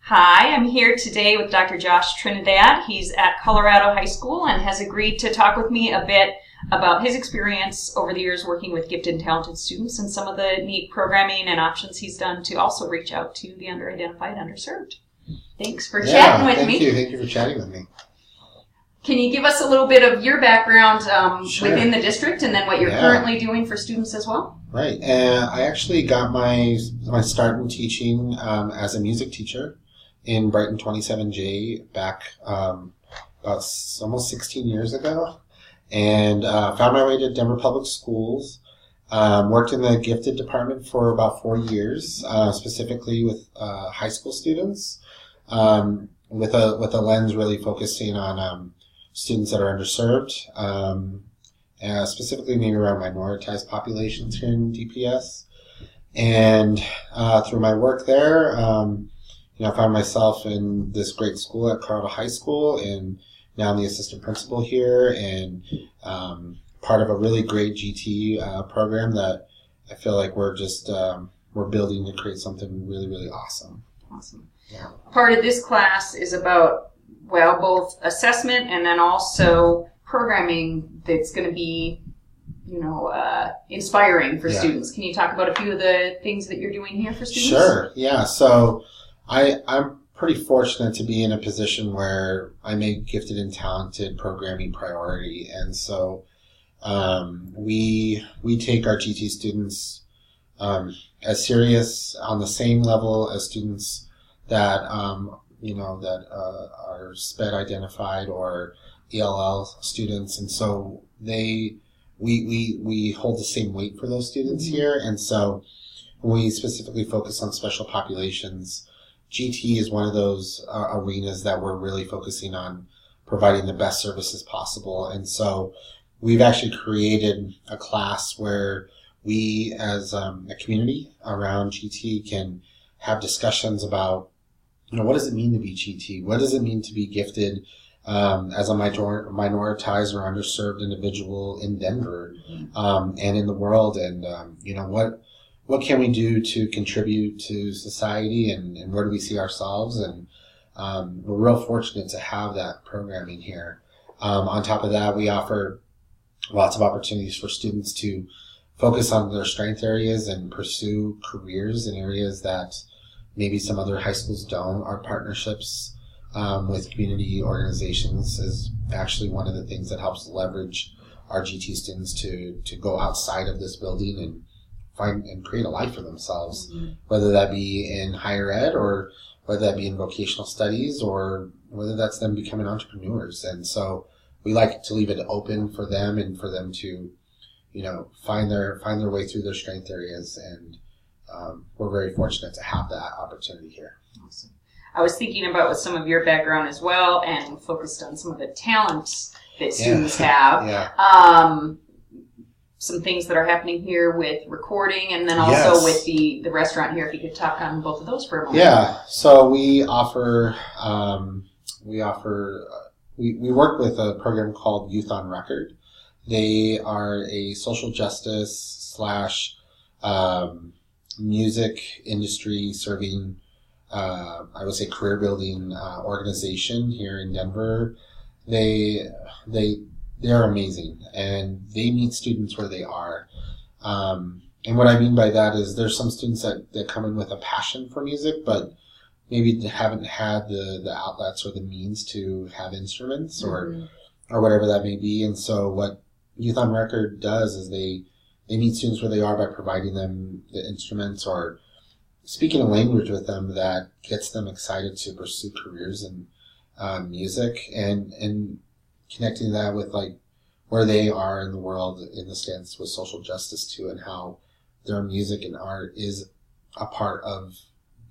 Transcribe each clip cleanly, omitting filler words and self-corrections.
Hi, I'm here today with Dr. Josh Trinidad. He's at Colorado High School and has agreed to talk with me a bit about his experience over the years working with gifted and talented students and some of the neat programming and options he's done to also reach out to the underidentified, underserved. Thanks for chatting with me. Thank you for chatting with me. Can you give us a little bit of your background Sure. within the district and then what you're currently doing for students as well? Right. I actually got my start in teaching as a music teacher in Brighton 27J back about almost 16 years ago, and found my way to Denver Public Schools. Worked in the gifted department for about 4 years, specifically with high school students, with a lens really focusing on students that are underserved, specifically maybe around minoritized populations here in DPS. And through my work there, I found myself in this great school at Colorado High School, and now I'm the assistant principal here, and part of a really great GT program that I feel like we're building to create something really, really awesome. Awesome. Yeah. Part of this class is about, both assessment and then also programming that's going to be, inspiring for students. Can you talk about a few of the things that you're doing here for students? Sure. Yeah. So I'm pretty fortunate to be in a position where I make gifted and talented programming priority. And so we take our GT students as serious on the same level as students that are SPED identified or ELL students, and so we hold the same weight for those students here. And so when we specifically focus on special populations, GT is one of those arenas that we're really focusing on providing the best services possible. And so we've actually created a class where we as a community around GT can have discussions about, what does it mean to be GT? What does it mean to be gifted as a minoritized or underserved individual in Denver and in the world? And, what can we do to contribute to society, and where do we see ourselves? And we're real fortunate to have that programming here. On top of that, we offer lots of opportunities for students to focus on their strength areas and pursue careers in areas that maybe some other high schools don't. Our partnerships with community organizations is actually one of the things that helps leverage our GT students to go outside of this building and find and create a life for themselves, whether that be in higher ed or whether that be in vocational studies or whether that's them becoming entrepreneurs. And so we like to leave it open for them and for them to, find their way through their strength areas. And we're very fortunate to have that opportunity here. Awesome. I was thinking about with some of your background as well and focused on some of the talents that students have. Some things that are happening here with recording and then also with the restaurant here. If you could talk on both of those for a moment. Yeah. So we offer, we work with a program called Youth on Record. They are a social justice / music industry serving, I would say, career building organization here in Denver. They're amazing, and they meet students where they are. And what I mean by that is there's some students that come in with a passion for music, but maybe haven't had the outlets or the means to have instruments or whatever that may be. And so what Youth on Record does is they meet students where they are by providing them the instruments or speaking a language with them that gets them excited to pursue careers in music, and connecting that with where they are in the world in the stance with social justice too, and how their music and art is a part of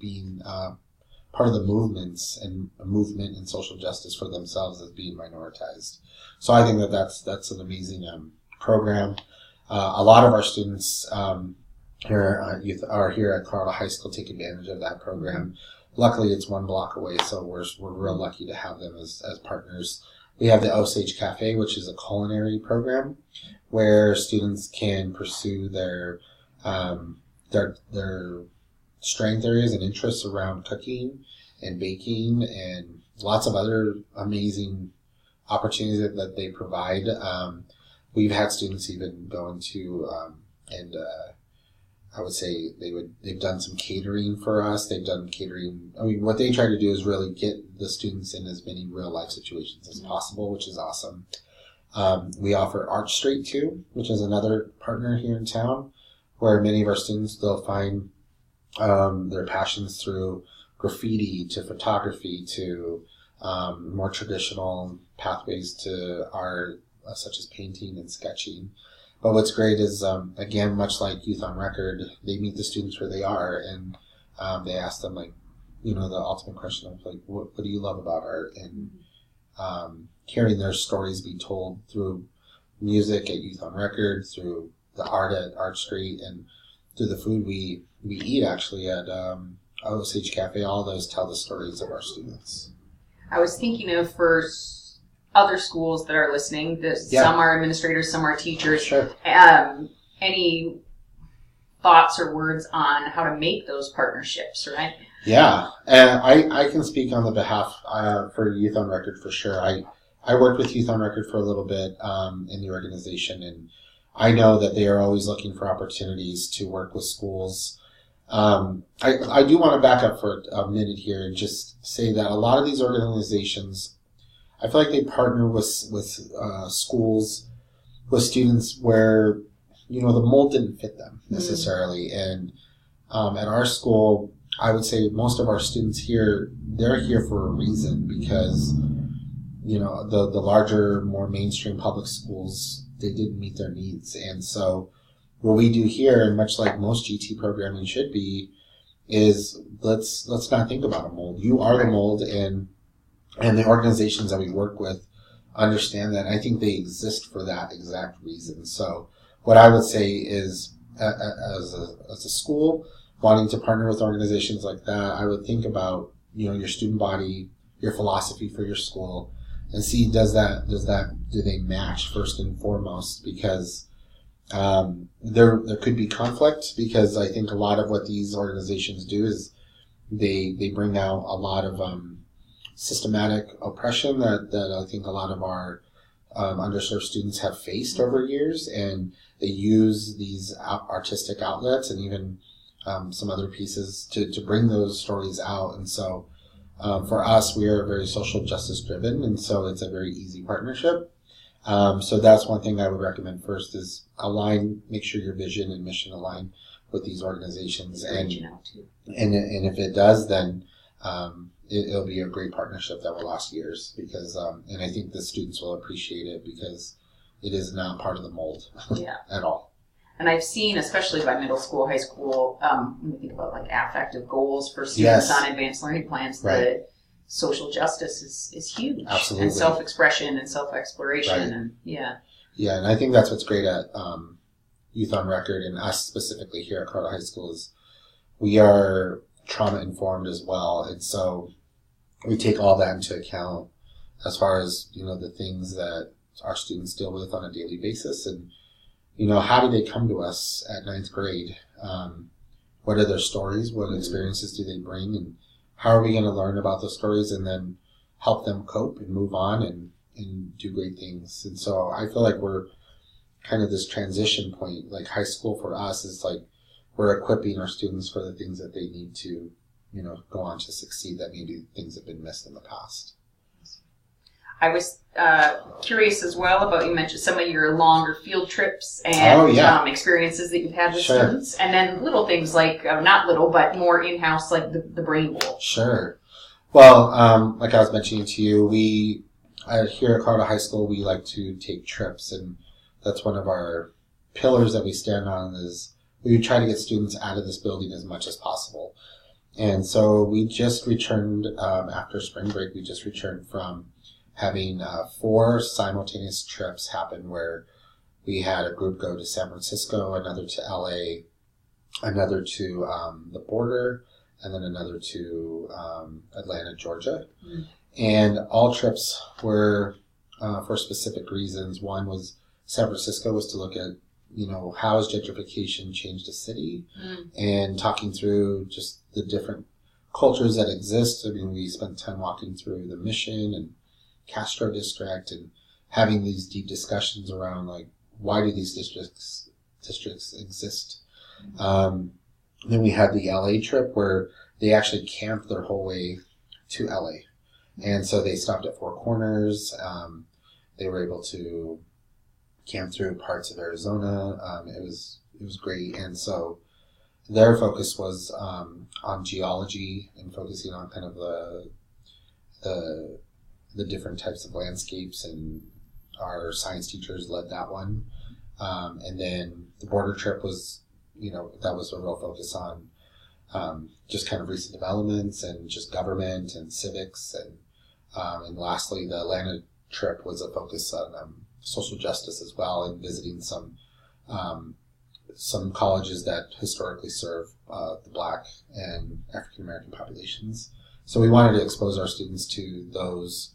being part of the movements and a movement in social justice for themselves as being minoritized. So I think that's an amazing program. A lot of our students here at Colorado High School take advantage of that program. Luckily, it's 1 block away, so we're real lucky to have them as partners. We have the Osage Cafe, which is a culinary program where students can pursue their strength areas and interests around cooking and baking and lots of other amazing opportunities that they provide. We've had students even go into I would say they've done some catering for us. They've done catering. I mean, what they try to do is really get the students in as many real life situations as possible, which is awesome. We offer Art Street too, which is another partner here in town, where many of our students, they'll find their passions through graffiti to photography to more traditional pathways to art, such as painting and sketching. But what's great is, again, much like Youth on Record, they meet the students where they are, and they ask them, like, the ultimate question of, like, what do you love about art? And hearing their stories be told through music at Youth on Record, through the art at Art Street, and through the food we eat, actually, at Osage Cafe. All those tell the stories of our students. I was thinking of for other schools that are listening, some are administrators, some are teachers. Sure. Any thoughts or words on how to make those partnerships, right? Yeah, and I can speak on the behalf for Youth on Record for sure. I worked with Youth on Record for a little bit in the organization, and I know that they are always looking for opportunities to work with schools. I do want to back up for a minute here and just say that a lot of these organizations, I feel like they partner with schools, with students where, the mold didn't fit them necessarily. And at our school, I would say most of our students here, they're here for a reason, because, the larger, more mainstream public schools, they didn't meet their needs. And so what we do here, and much like most GT programming should be, is let's not think about a mold. You are the mold, and the organizations that we work with understand that. I think they exist for that exact reason. So what I would say is, as a school wanting to partner with organizations like that, I would think about, your student body, your philosophy for your school, and see, do they match first and foremost? Because there could be conflict, because I think a lot of what these organizations do is they bring out a lot of systematic oppression that I think a lot of our underserved students have faced over years, and they use these artistic outlets and even some other pieces to bring those stories out. And so for us, we are very social justice driven, and so it's a very easy partnership. So that's one thing I would recommend first is make sure your vision and mission align with these organizations. And if it does, then it'll be a great partnership that will last years, because and I think the students will appreciate it, because it is not part of the mold at all. And I've seen, especially by middle school, high school, when we think about like affective goals for students on advanced learning plans, the social justice is huge. Absolutely. And self-expression and self-exploration. And and I think that's what's great at Youth on Record, and us specifically here at Colorado High School, is we are trauma informed as well. And so we take all that into account as far as, the things that our students deal with on a daily basis. And, how do they come to us at 9th grade? What are their stories? What experiences do they bring? And how are we going to learn about those stories and then help them cope and move on and do great things? And so I feel like we're kind of this transition point. Like high school for us is like we're equipping our students for the things that they need to, go on to succeed, that maybe things have been missed in the past. I was curious as well about, you mentioned some of your longer field trips and experiences that you've had with students, and then little things like, not little, but more in-house, like the Brain Bowl. Sure. Well, like I was mentioning to you, we here at Colorado High School, we like to take trips, and that's one of our pillars that we stand on, is we try to get students out of this building as much as possible. And so we just returned, after spring break, we just returned from having 4 simultaneous trips happen, where we had a group go to San Francisco, another to LA, another to the border, and then another to Atlanta, Georgia. Mm. And all trips were for specific reasons. One was San Francisco was to look at, how has gentrification changed a city, and talking through just the different cultures that exist. I mean, we spent time walking through the Mission and Castro district and having these deep discussions around like why do these districts exist. Then we had the LA trip where they actually camped their whole way to LA, and so they stopped at Four Corners. They were able to camp through parts of Arizona. It was great, and so their focus was on geology and focusing on kind of the different types of landscapes, and our science teachers led that one. And then the border trip was, that was a real focus on just kind of recent developments and just government and civics. And lastly, the Atlanta trip was a focus on social justice as well, and visiting some colleges that historically serve the Black and African American populations. So we wanted to expose our students to those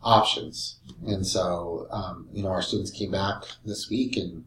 options. And so, our students came back this week, and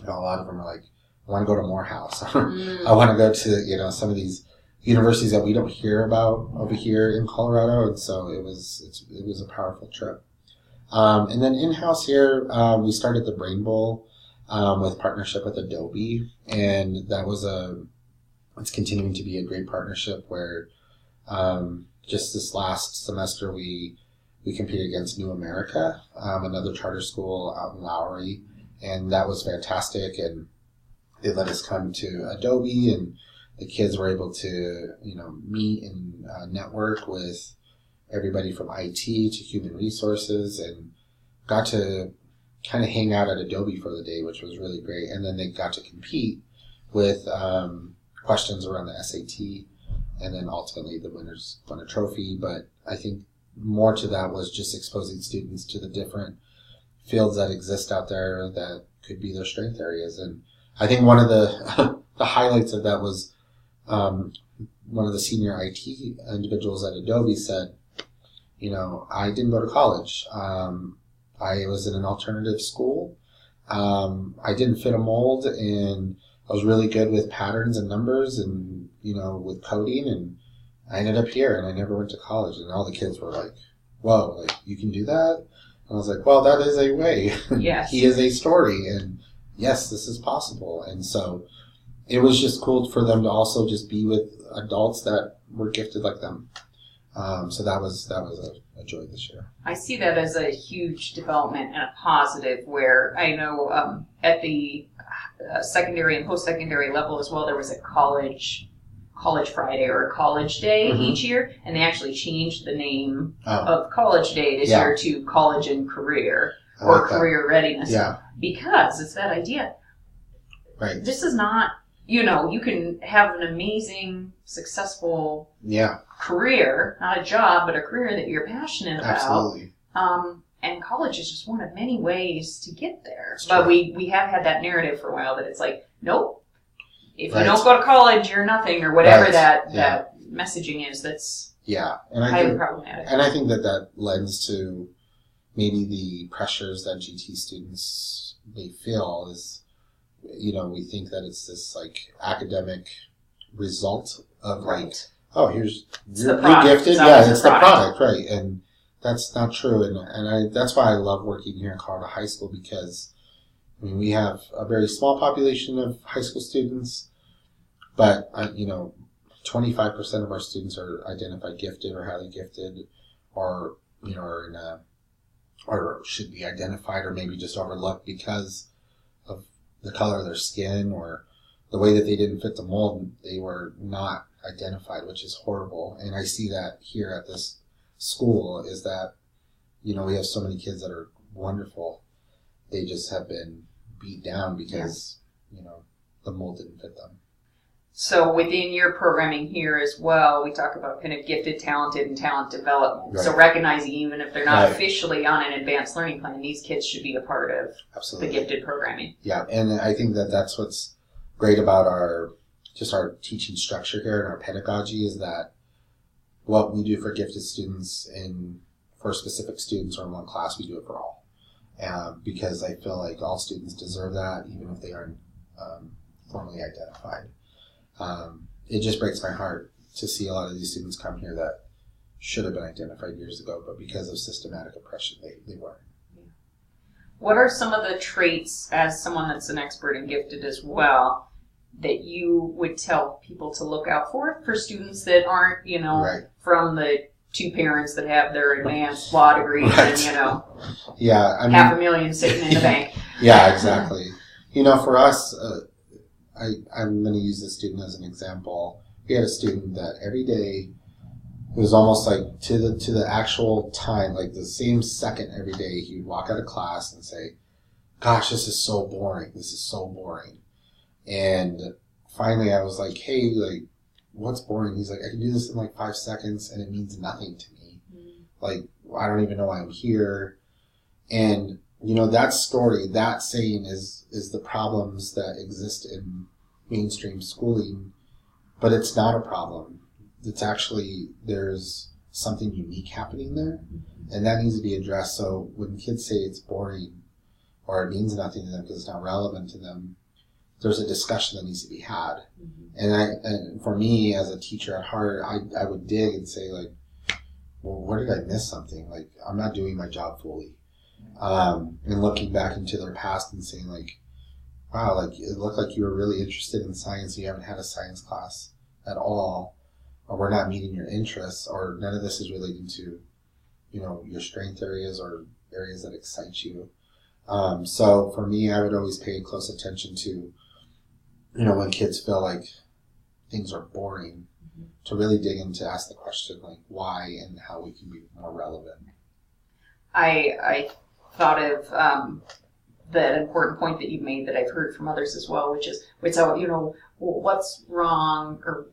a lot of them are like, I want to go to Morehouse. I want to go to, some of these universities that we don't hear about over here in Colorado. And so it was a powerful trip. And then in-house here, we started the Brain Bowl with partnership with Adobe. And that was it's continuing to be a great partnership where just this last semester we competed against New America, another charter school out in Lowry, and that was fantastic. And they let us come to Adobe, and the kids were able to, meet and network with everybody from IT to human resources, and got to kind of hang out at Adobe for the day, which was really great. And then they got to compete with questions around the SAT, and then ultimately the winners won a trophy. But I think more to that was just exposing students to the different fields that exist out there that could be their strength areas. And I think one of the the highlights of that was one of the senior IT individuals at Adobe said, I didn't go to college. I was in an alternative school. I didn't fit a mold, and I was really good with patterns and numbers and, with coding, and I ended up here, and I never went to college. And all the kids were like, whoa, like, you can do that? And I was like, well, that is a way. Yes. He is a story, and yes, this is possible. And so it was just cool for them to also just be with adults that were gifted like them. So that was a joy this year. I see that as a huge development and a positive, where I know at the secondary and post-secondary level as well, there was a college Friday or a college day each year, and they actually changed the name of college day this year to college and career or career readiness. Yeah. Because it's that idea. Right. This is not, you can have an amazing, successful career, not a job, but a career that you're passionate about. Absolutely. And college is just one of many ways to get there. But we have had that narrative for a while that it's like, nope. If you don't go to college, you're nothing, or whatever that messaging is. That's highly problematic. And I think that lends to maybe the pressures that GT students may feel is, we think that it's this like academic result of like, oh, you're gifted. It's the product, right? And that's not true. And that's why I love working here in Colorado High School, because we have a very small population of high school students, but 25% of our students are identified gifted or highly gifted, or are in or should be identified, or maybe just overlooked because of the color of their skin or the way that they didn't fit the mold. They were not identified, which is horrible. And I see that here at this school is that, we have so many kids that are wonderful. They just have been beat down because, the mold didn't fit them. So within your programming here as well, we talk about kind of gifted, talented, and talent development. Right. So recognizing even if they're not officially on an advanced learning plan, these kids should be a part of the gifted programming. Yeah, and I think that's what's great about our teaching structure here and our pedagogy is that what we do for gifted students and for specific students or in one class, we do it for all. Because I feel like all students deserve that, even if they aren't formally identified. It just breaks my heart to see a lot of these students come here that should have been identified years ago, but because of systematic oppression, they weren't. What are some of the traits, as someone that's an expert and gifted as well, that you would tell people to look out for students that aren't, Right. from the two parents that have their advanced law degrees Right. and, Yeah, I mean, $500,000 sitting in the bank? Yeah, exactly. For us, I'm going to use this student as an example. We had a student that every day, it was almost like to the actual time, like the same second every day, he would walk out of class and say, "Gosh, this is so boring. This is so boring." And finally, I was like, "Hey, like, what's boring?" He's like, "I can do this in like 5 seconds, and it means nothing to me. Like, I don't even know why I'm here." And that story, that saying is the problems that exist in mainstream schooling, but it's not a problem. It's actually, there's something unique happening there, and that needs to be addressed. So when kids say it's boring or it means nothing to them because it's not relevant to them, there's a discussion that needs to be had. And for me as a teacher at heart, I would dig and say, like, well, where did I miss something? Like, I'm not doing my job fully. And looking back into their past and saying, like, wow, like, it looked like you were really interested in science and you haven't had a science class at all, or we're not meeting your interests, or none of this is relating to, your strength areas or areas that excite you. So for me, I would always pay close attention to, when kids feel like things are boring, to really dig in to ask the question, like, why and how we can be more relevant. I thought of that important point that you made that I've heard from others as well, which is, what's wrong or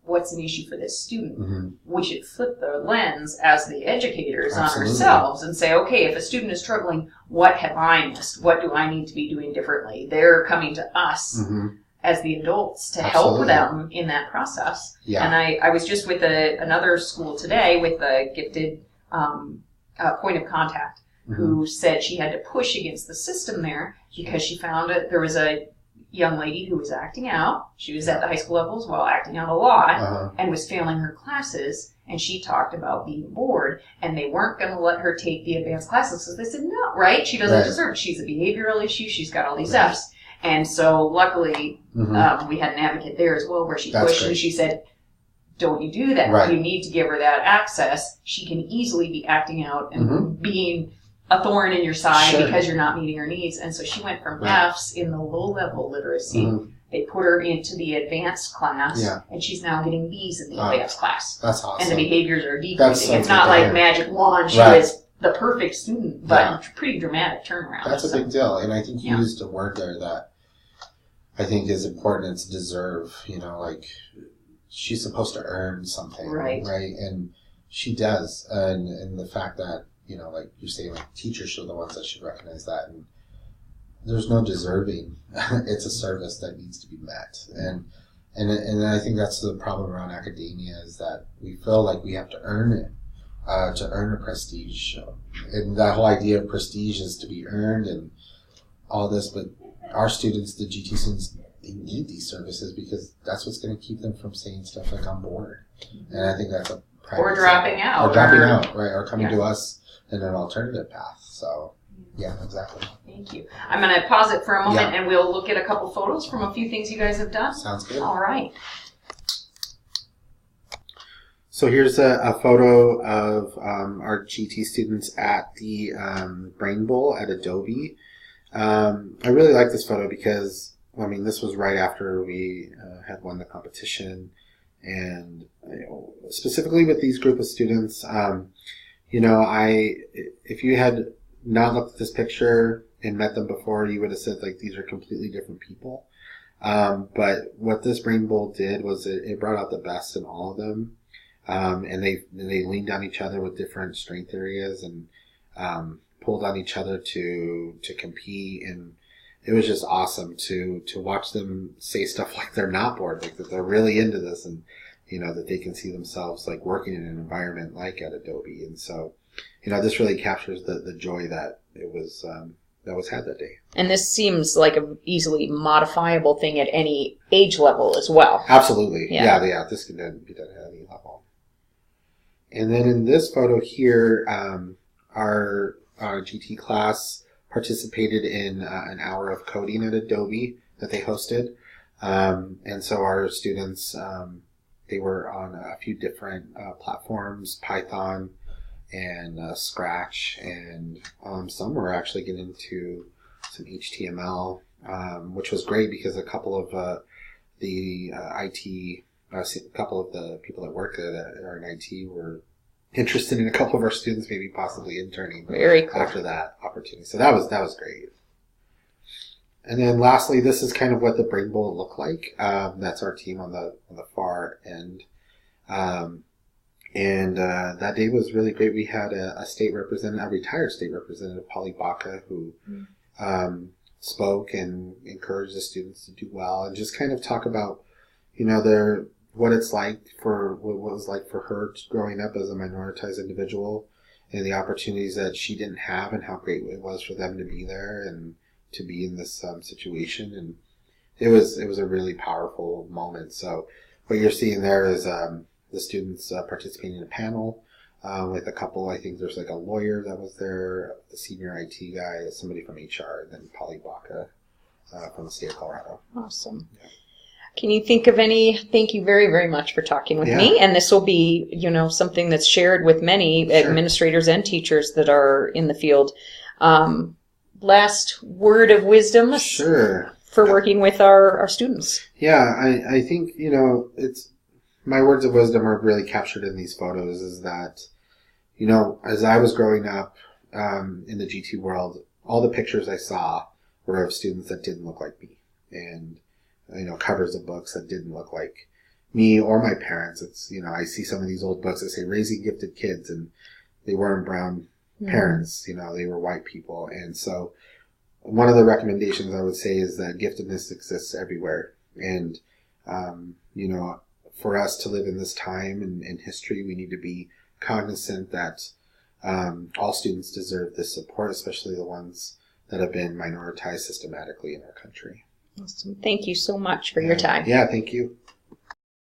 what's an issue for this student? We should flip the lens as the educators on ourselves and say, okay, if a student is struggling, what have I missed? What do I need to be doing differently? They're coming to us as the adults to help them in that process. Yeah. And I was just with another school today with a gifted point of contact who said she had to push against the system there because she found there was a young lady who was acting out. She was at the high school level as well, acting out a lot, and was failing her classes. And she talked about being bored, and they weren't going to let her take the advanced classes. So they said, no, right? She doesn't deserve it. She's a behavioral issue. She's got all these Fs. And so luckily, we had an advocate there as well where she pushed and she said, don't you do that. Right. You need to give her that access. She can easily be acting out and being a thorn in your side because you're not meeting her needs. And so she went from Fs in the low-level literacy. They put her into the advanced class, and she's now getting Bs in the advanced class. That's awesome. And the behaviors are decreasing. It's not like magic wand. She was the perfect student, but pretty dramatic turnaround. That's a big deal. And I think you used a word there that I think is important. It's deserve. Like, she's supposed to earn something. Right? And she does. And the fact that, like you're saying, like, teachers are the ones that should recognize that. And there's no deserving. It's a service that needs to be met. And I think that's the problem around academia, is that we feel like we have to earn it, to earn a prestige. And that whole idea of prestige is to be earned and all this, but our students, the GT students, they need these services because that's what's going to keep them from saying stuff like, I'm bored. And I think that's a or dropping out. Or dropping out, right? Or coming to us in an alternative path. So, yeah, exactly. Thank you. I'm going to pause it for a moment and we'll look at a couple photos from a few things you guys have done. Sounds good. All right. So here's a photo of our GT students at the Brain Bowl at Adobe. I really like this photo because, this was right after we had won the competition. And specifically with these group of students, if you had not looked at this picture and met them before, you would have said, like, these are completely different people. But what this Brain Bowl did was it brought out the best in all of them. And they leaned on each other with different strength areas and pulled on each other to compete. And it was just awesome to watch them say stuff like they're not bored, like that they're really into this, and that they can see themselves like working in an environment like at Adobe. And so, this really captures the joy that it was that was had that day. And this seems like a easily modifiable thing at any age level as well. Absolutely. Yeah. Yeah, this can be done at any level. And then in this photo here, our GT class participated in an hour of coding at Adobe that they hosted. And so our students, they were on a few different platforms, Python and Scratch, and some were actually getting into some HTML, which was great because a couple of the IT, a couple of the people that work there that are in IT were interested in a couple of our students, maybe possibly interning. Very cool. After that opportunity. So that was great. And then lastly, this is kind of what the Brain Bowl looked like. That's our team on the far end. And that day was really great. We had a state representative, a retired state representative, Polly Baca, who spoke and encouraged the students to do well and just kind of talk about, what it's like what it was like for her growing up as a minoritized individual and the opportunities that she didn't have and how great it was for them to be there and to be in this situation. And it was a really powerful moment. So what you're seeing there is the students participating in a panel with a couple. I think there's like a lawyer that was there, the senior IT guy, somebody from HR, and then Polly Baca from the state of Colorado. Awesome. Yeah. Can you think of any? Thank you very, very much for talking with me. And this will be, something that's shared with many administrators and teachers that are in the field. Last word of wisdom for working with our students. Yeah, I think, it's my words of wisdom are really captured in these photos is that, as I was growing up in the GT world, all the pictures I saw were of students that didn't look like me. And covers of books that didn't look like me or my parents. It's, I see some of these old books that say Raising Gifted Kids, and they weren't brown parents, they were white people. And so one of the recommendations I would say is that giftedness exists everywhere. And, for us to live in this time in history, we need to be cognizant that all students deserve this support, especially the ones that have been minoritized systematically in our country. Awesome. Thank you so much for your time. Yeah, thank you.